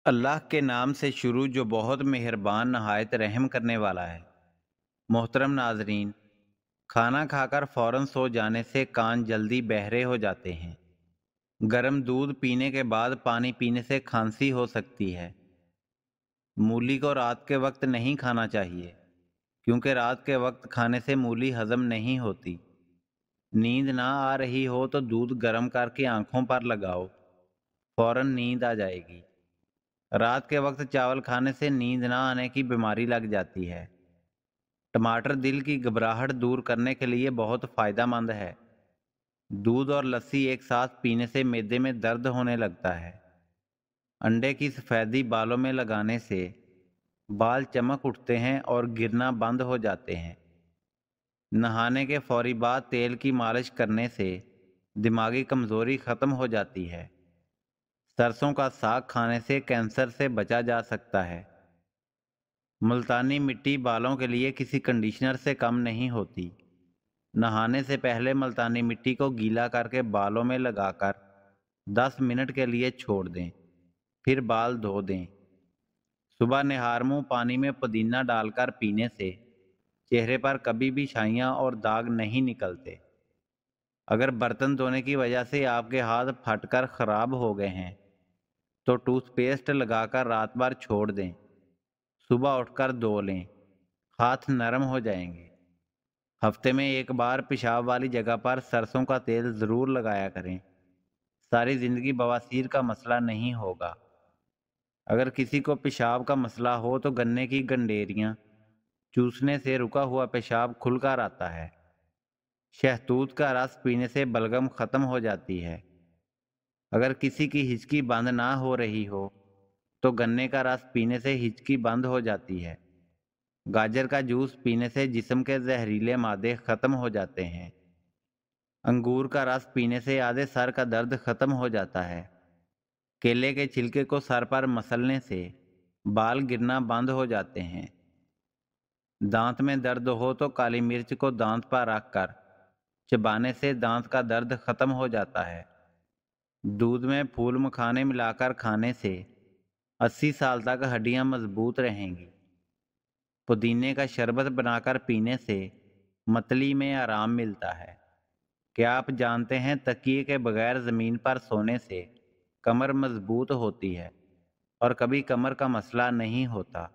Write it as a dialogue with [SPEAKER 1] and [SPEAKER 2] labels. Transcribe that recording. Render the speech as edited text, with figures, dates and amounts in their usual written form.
[SPEAKER 1] اللہ کے نام سے شروع جو بہت مہربان نہایت رحم کرنے والا ہے۔ محترم ناظرین، کھانا کھا کر فوراً سو جانے سے کان جلدی بہرے ہو جاتے ہیں۔ گرم دودھ پینے کے بعد پانی پینے سے کھانسی ہو سکتی ہے۔ مولی کو رات کے وقت نہیں کھانا چاہیے، کیونکہ رات کے وقت کھانے سے مولی ہضم نہیں ہوتی۔ نیند نہ آ رہی ہو تو دودھ گرم کر کے آنکھوں پر لگاؤ، فوراً نیند آ جائے گی۔ رات کے وقت چاول کھانے سے نیند نہ آنے کی بیماری لگ جاتی ہے۔ ٹماٹر دل کی گھبراہٹ دور کرنے کے لیے بہت فائدہ مند ہے۔ دودھ اور لسی ایک ساتھ پینے سے معدے میں درد ہونے لگتا ہے۔ انڈے کی سفیدی بالوں میں لگانے سے بال چمک اٹھتے ہیں اور گرنا بند ہو جاتے ہیں۔ نہانے کے فوری بعد تیل کی مالش کرنے سے دماغی کمزوری ختم ہو جاتی ہے۔ سرسوں کا ساگ کھانے سے کینسر سے بچا جا سکتا ہے۔ ملتانی مٹی بالوں کے لیے کسی کنڈیشنر سے کم نہیں ہوتی۔ نہانے سے پہلے ملتانی مٹی کو گیلا کر کے بالوں میں لگا کر 10 منٹ کے لیے چھوڑ دیں، پھر بال دھو دیں۔ صبح نہار منہ پانی میں پودینہ ڈال کر پینے سے چہرے پر کبھی بھی چھائیاں اور داغ نہیں نکلتے۔ اگر برتن دھونے کی وجہ سے آپ کے ہاتھ پھٹ کر خراب ہو گئے ہیں تو ٹوتھ پیسٹ لگا کر رات بھر چھوڑ دیں، صبح اٹھ کر دھو لیں، ہاتھ نرم ہو جائیں گے۔ ہفتے میں ایک بار پیشاب والی جگہ پر سرسوں کا تیل ضرور لگایا کریں۔ ساری زندگی بواسیر کا مسئلہ نہیں ہوگا۔ اگر کسی کو پیشاب کا مسئلہ ہو تو گنے کی گنڈیریاں چوسنے سے رکا ہوا پیشاب کھل کر آتا ہے۔ شہتوت کا رس پینے سے بلغم ختم ہو جاتی ہے۔ اگر کسی کی ہچکی بند نہ ہو رہی ہو تو گنے کا رس پینے سے ہچکی بند ہو جاتی ہے۔ گاجر کا جوس پینے سے جسم کے زہریلے مادے ختم ہو جاتے ہیں۔ انگور کا رس پینے سے آدھے سر کا درد ختم ہو جاتا ہے۔ کیلے کے چھلکے کو سر پر مسلنے سے بال گرنا بند ہو جاتے ہیں۔ دانت میں درد ہو تو کالی مرچ کو دانت پر رکھ کر چبانے سے دانت کا درد ختم ہو جاتا ہے۔ دودھ میں پھول مکھانے ملا کر کھانے سے 80 سال تک ہڈیاں مضبوط رہیں گی۔ پودینے کا شربت بنا کر پینے سے متلی میں آرام ملتا ہے۔ کیا آپ جانتے ہیں تکیے کے بغیر زمین پر سونے سے کمر مضبوط ہوتی ہے اور کبھی کمر کا مسئلہ نہیں ہوتا؟